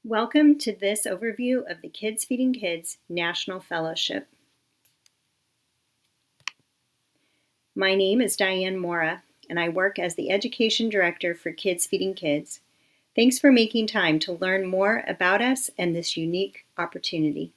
Welcome to this overview of the Kids Feeding Kids National Fellowship. My name is Diane Mora, and I work as the Education Director for Kids Feeding Kids. Thanks for making time to learn more about us and this unique opportunity.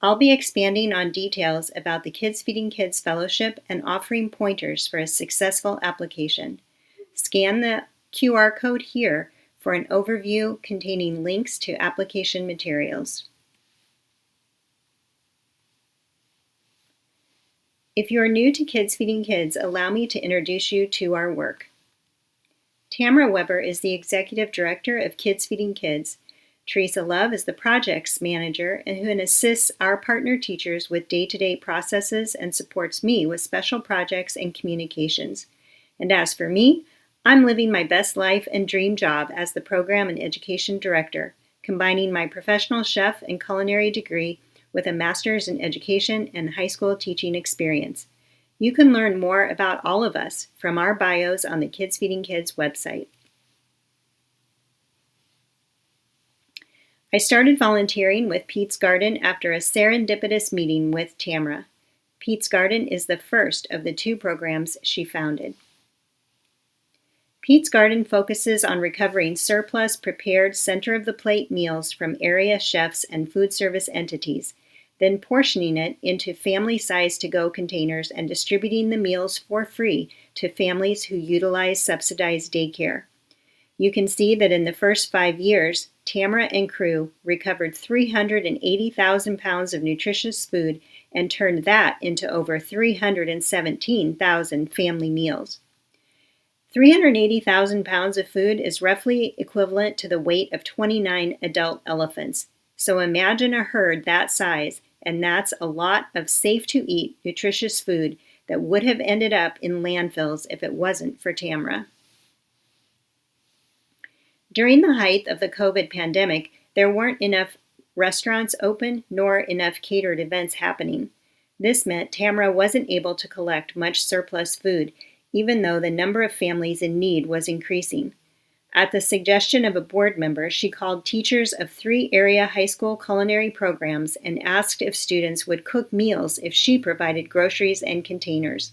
I'll be expanding on details about the Kids Feeding Kids Fellowship and offering pointers for a successful application. Scan the QR code here for an overview containing links to application materials. If you are new to Kids Feeding Kids, allow me to introduce you to our work. Tamara Weber is the Executive Director of Kids Feeding Kids. Teresa Love is the Projects Manager and who assists our partner teachers with day-to-day processes and supports me with special projects and communications. And as for me, I'm living my best life and dream job as the Program and Education Director, combining my professional chef and culinary degree with a master's in education and high school teaching experience. You can learn more about all of us from our bios on the Kids Feeding Kids website. I started volunteering with Pete's Garden after a serendipitous meeting with Tamara. Pete's Garden is the first of the two programs she founded. Pete's Garden focuses on recovering surplus prepared center-of-the-plate meals from area chefs and food service entities, then portioning it into family-sized to-go containers and distributing the meals for free to families who utilize subsidized daycare. You can see that in the first 5 years, Tamara and crew recovered 380,000 pounds of nutritious food and turned that into over 317,000 family meals. 380,000 pounds of food is roughly equivalent to the weight of 29 adult elephants. So imagine a herd that size, and that's a lot of safe-to-eat, nutritious food that would have ended up in landfills if it wasn't for Tamara. During the height of the COVID pandemic, there weren't enough restaurants open nor enough catered events happening. This meant Tamara wasn't able to collect much surplus food, even though the number of families in need was increasing. At the suggestion of a board member, she called teachers of 3 area high school culinary programs and asked if students would cook meals if she provided groceries and containers.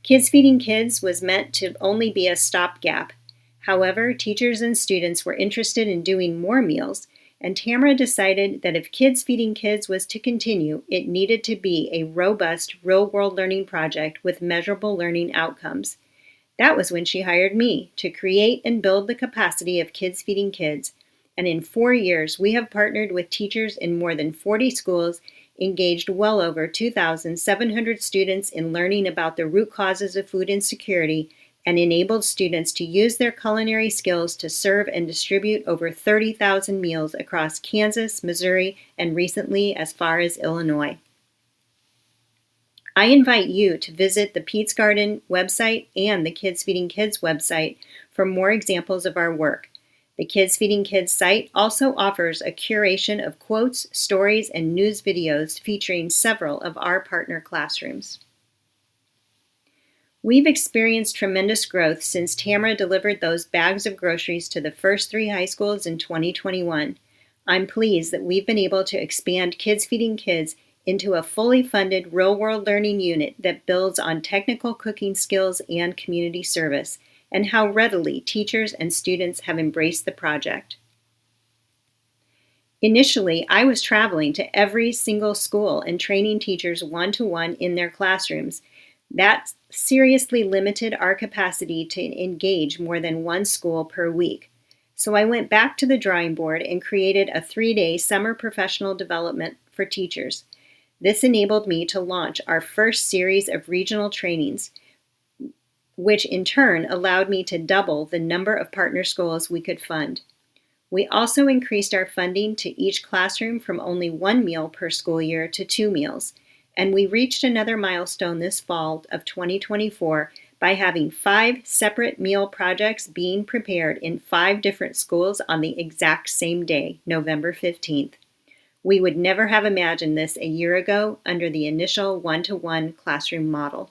Kids Feeding Kids was meant to only be a stopgap. However, teachers and students were interested in doing more meals, and Tamara decided that if Kids Feeding Kids was to continue, it needed to be a robust, real-world learning project with measurable learning outcomes. That was when she hired me to create and build the capacity of Kids Feeding Kids, and in 4 years, we have partnered with teachers in more than 40 schools, engaged well over 2,700 students in learning about the root causes of food insecurity, and enabled students to use their culinary skills to serve and distribute over 30,000 meals across Kansas, Missouri, and recently as far as Illinois. I invite you to visit the Pete's Garden website and the Kids Feeding Kids website for more examples of our work. The Kids Feeding Kids site also offers a curation of quotes, stories, and news videos featuring several of our partner classrooms. We've experienced tremendous growth since Tamara delivered those bags of groceries to the first 3 high schools in 2021. I'm pleased that we've been able to expand Kids Feeding Kids into a fully funded real-world learning unit that builds on technical cooking skills and community service, and how readily teachers and students have embraced the project. Initially, I was traveling to every single school and training teachers one-to-one in their classrooms. That seriously limited our capacity to engage more than one school per week. So I went back to the drawing board and created a 3-day summer professional development for teachers. This enabled me to launch our first series of regional trainings, which in turn allowed me to double the number of partner schools we could fund. We also increased our funding to each classroom from only 1 meal per school year to 2 meals. And we reached another milestone this fall of 2024 by having 5 separate meal projects being prepared in 5 different schools on the exact same day, November 15th. We would never have imagined this a year ago under the initial one-to-one classroom model.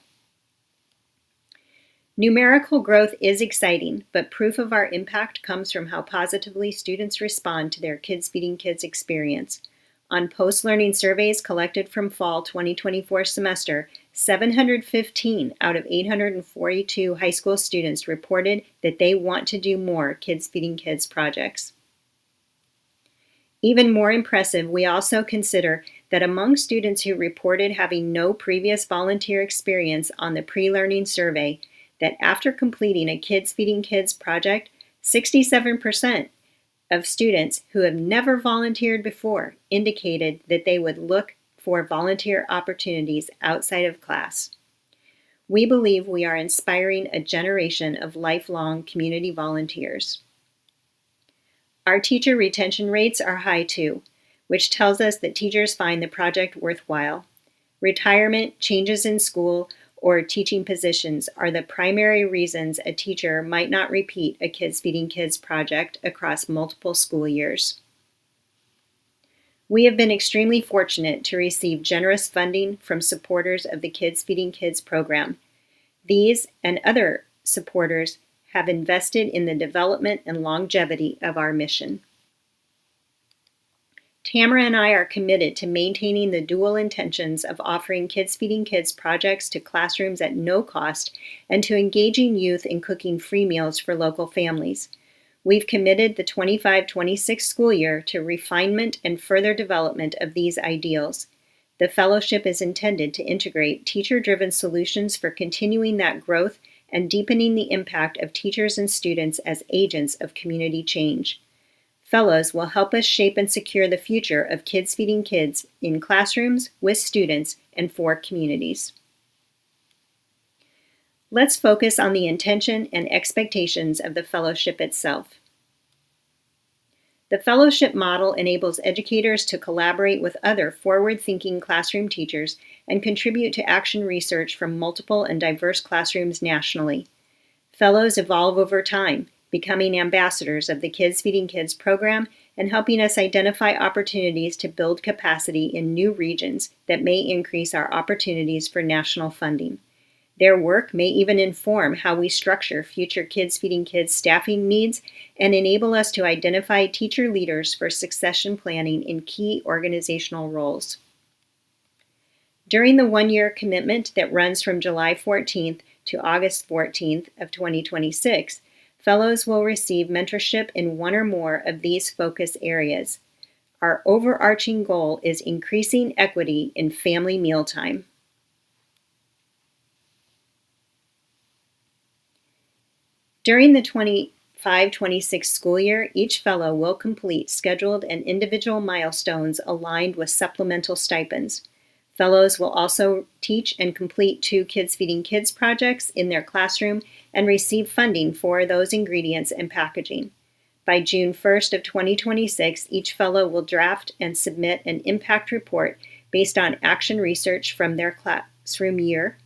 Numerical growth is exciting, but proof of our impact comes from how positively students respond to their Kids Feeding Kids experience. On post-learning surveys collected from fall 2024 semester, 715 out of 842 high school students reported that they want to do more Kids Feeding Kids projects. Even more impressive, we also consider that among students who reported having no previous volunteer experience on the pre-learning survey, that after completing a Kids Feeding Kids project, 67% of students who have never volunteered before indicated that they would look for volunteer opportunities outside of class. We believe we are inspiring a generation of lifelong community volunteers. Our teacher retention rates are high too, which tells us that teachers find the project worthwhile. Retirement, changes in school, or teaching positions are the primary reasons a teacher might not repeat a Kids Feeding Kids project across multiple school years. We have been extremely fortunate to receive generous funding from supporters of the Kids Feeding Kids program. These and other supporters have invested in the development and longevity of our mission. Tamara and I are committed to maintaining the dual intentions of offering Kids Feeding Kids projects to classrooms at no cost and to engaging youth in cooking free meals for local families. We've committed the 25-26 school year to refinement and further development of these ideals. The fellowship is intended to integrate teacher-driven solutions for continuing that growth and deepening the impact of teachers and students as agents of community change. Fellows will help us shape and secure the future of Kids Feeding Kids in classrooms, with students, and for communities. Let's focus on the intention and expectations of the fellowship itself. The fellowship model enables educators to collaborate with other forward-thinking classroom teachers and contribute to action research from multiple and diverse classrooms nationally. Fellows evolve over time, becoming ambassadors of the Kids Feeding Kids program and helping us identify opportunities to build capacity in new regions that may increase our opportunities for national funding. Their work may even inform how we structure future Kids Feeding Kids staffing needs and enable us to identify teacher leaders for succession planning in key organizational roles. During the one-year commitment that runs from July 14th to August 14th of 2026, Fellows will receive mentorship in one or more of these focus areas. Our overarching goal is increasing equity in family mealtime. During the 25-26 school year, each fellow will complete scheduled and individual milestones aligned with supplemental stipends. Fellows will also teach and complete 2 Kids Feeding Kids projects in their classroom and receive funding for those ingredients and packaging. By June 1st of 2026, each fellow will draft and submit an impact report based on action research from their classroom year,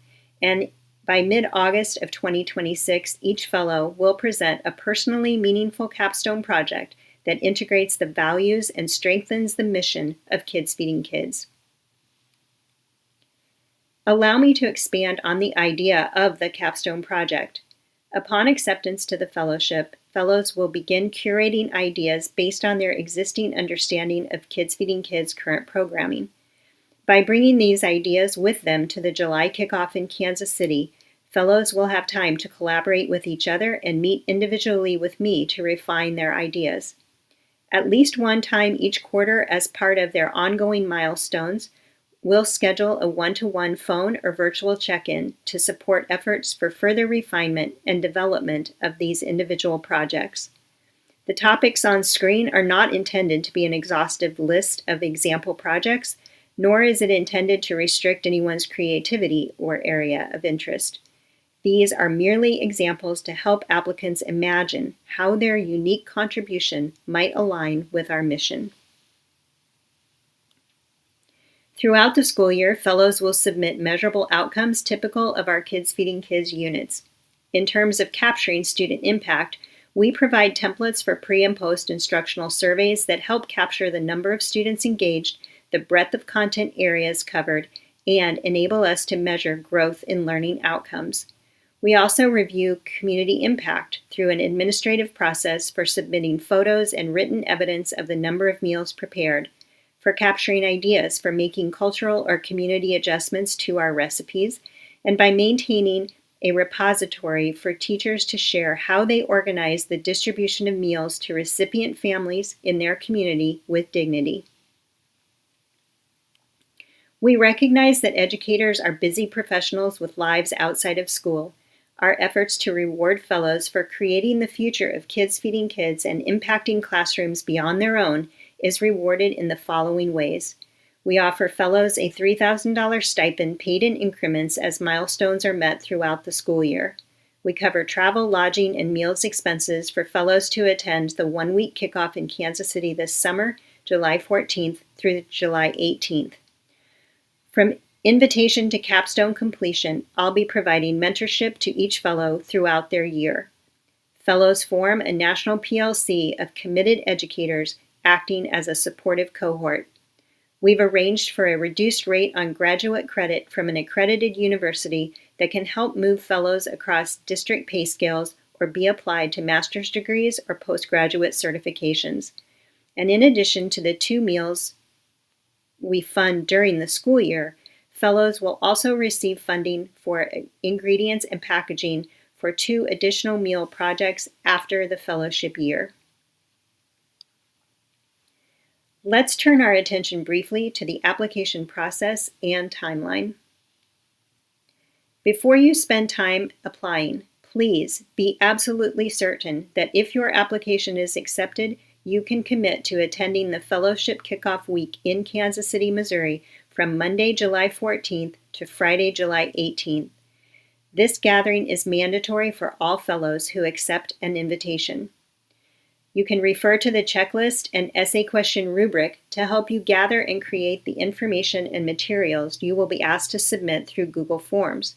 and by mid-August of 2026, each fellow will present a personally meaningful capstone project that integrates the values and strengthens the mission of Kids Feeding Kids. Allow me to expand on the idea of the capstone project. Upon acceptance to the fellowship, fellows will begin curating ideas based on their existing understanding of Kids Feeding Kids' current programming. By bringing these ideas with them to the July kickoff in Kansas City, fellows will have time to collaborate with each other and meet individually with me to refine their ideas. At least one time each quarter, as part of their ongoing milestones, we'll schedule a one-to-one phone or virtual check-in to support efforts for further refinement and development of these individual projects. The topics on screen are not intended to be an exhaustive list of example projects, nor is it intended to restrict anyone's creativity or area of interest. These are merely examples to help applicants imagine how their unique contribution might align with our mission. Throughout the school year, fellows will submit measurable outcomes typical of our Kids Feeding Kids units. In terms of capturing student impact, we provide templates for pre- and post-instructional surveys that help capture the number of students engaged, the breadth of content areas covered, and enable us to measure growth in learning outcomes. We also review community impact through an administrative process for submitting photos and written evidence of the number of meals prepared, for capturing ideas for making cultural or community adjustments to our recipes, and by maintaining a repository for teachers to share how they organize the distribution of meals to recipient families in their community with dignity. We recognize that educators are busy professionals with lives outside of school. Our efforts to reward fellows for creating the future of Kids Feeding Kids and impacting classrooms beyond their own is rewarded in the following ways. We offer fellows a $3,000 stipend paid in increments as milestones are met throughout the school year. We cover travel, lodging, and meals expenses for fellows to attend the one-week kickoff in Kansas City this summer, July 14th through July 18th. From invitation to capstone completion, I'll be providing mentorship to each fellow throughout their year. Fellows form a national PLC of committed educators acting as a supportive cohort. We've arranged for a reduced rate on graduate credit from an accredited university that can help move fellows across district pay scales or be applied to master's degrees or postgraduate certifications. And in addition to the 2 meals we fund during the school year, fellows will also receive funding for ingredients and packaging for 2 additional meal projects after the fellowship year. Let's turn our attention briefly to the application process and timeline. Before you spend time applying, please be absolutely certain that if your application is accepted, you can commit to attending the Fellowship Kickoff Week in Kansas City, Missouri from Monday, July 14th to Friday, July 18th. This gathering is mandatory for all fellows who accept an invitation. You can refer to the checklist and essay question rubric to help you gather and create the information and materials you will be asked to submit through Google Forms.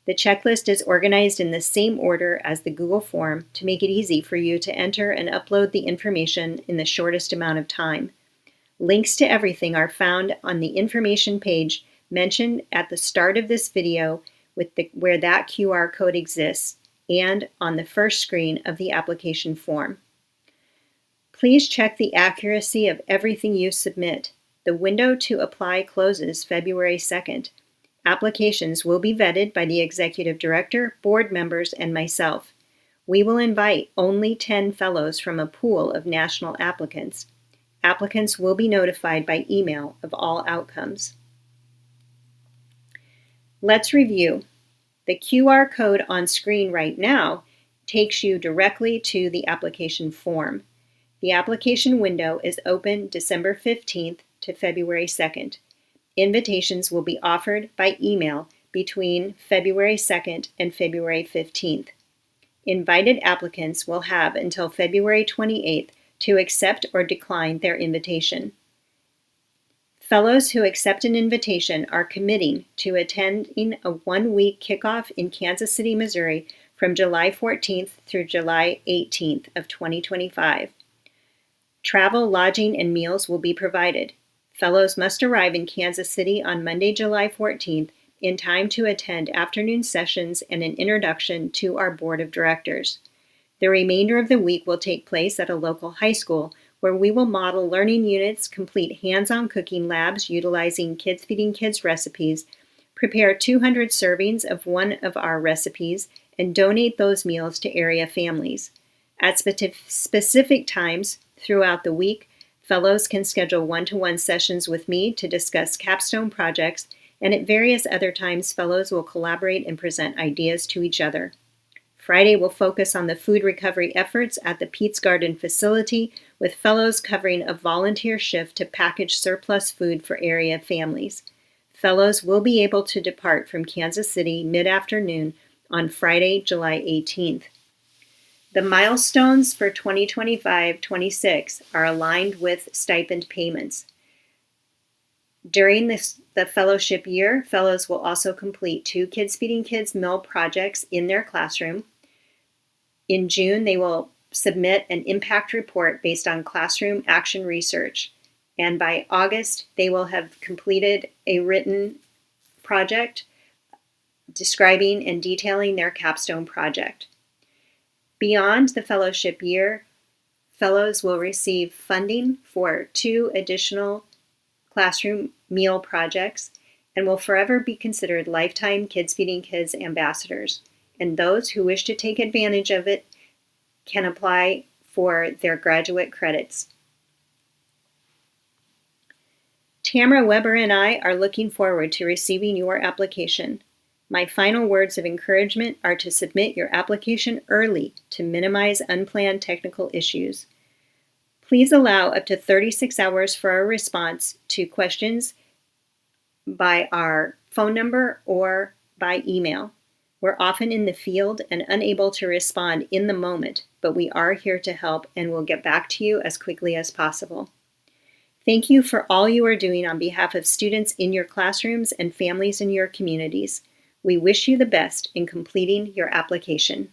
The checklist is organized in the same order as the Google form to make it easy for you to enter and upload the information in the shortest amount of time. Links to everything are found on the information page mentioned at the start of this video where that QR code exists and on the first screen of the application form. Please check the accuracy of everything you submit. The window to apply closes February 2nd. Applications will be vetted by the executive director, board members, and myself. We will invite only 10 fellows from a pool of national applicants. Applicants will be notified by email of all outcomes. Let's review. The QR code on screen right now takes you directly to the application form. The application window is open December 15th to February 2nd. Invitations will be offered by email between February 2nd and February 15th. Invited applicants will have until February 28th to accept or decline their invitation. Fellows who accept an invitation are committing to attending a one-week kickoff in Kansas City, Missouri from July 14th through July 18th of 2025. Travel, lodging, and meals will be provided. Fellows must arrive in Kansas City on Monday, July 14th in time to attend afternoon sessions and an introduction to our board of directors. The remainder of the week will take place at a local high school where we will model learning units, complete hands-on cooking labs utilizing Kids Feeding Kids recipes, prepare 200 servings of one of our recipes, and donate those meals to area families. At specific times throughout the week, fellows can schedule one-to-one sessions with me to discuss capstone projects, and at various other times, fellows will collaborate and present ideas to each other. Friday will focus on the food recovery efforts at the Pete's Garden facility, with fellows covering a volunteer shift to package surplus food for area families. Fellows will be able to depart from Kansas City mid-afternoon on Friday, July 18th. The milestones for 2025-26 are aligned with stipend payments. During the fellowship year, fellows will also complete 2 Kids Feeding Kids meal projects in their classroom. In June, they will submit an impact report based on classroom action research. And by August, they will have completed a written project describing and detailing their capstone project. Beyond the fellowship year, fellows will receive funding for 2 additional classroom meal projects and will forever be considered lifetime Kids Feeding Kids ambassadors. And those who wish to take advantage of it can apply for their graduate credits. Tamara Weber and I are looking forward to receiving your application. My final words of encouragement are to submit your application early to minimize unplanned technical issues. Please allow up to 36 hours for a response to questions by our phone number or by email. We're often in the field and unable to respond in the moment, but we are here to help and will get back to you as quickly as possible. Thank you for all you are doing on behalf of students in your classrooms and families in your communities. We wish you the best in completing your application.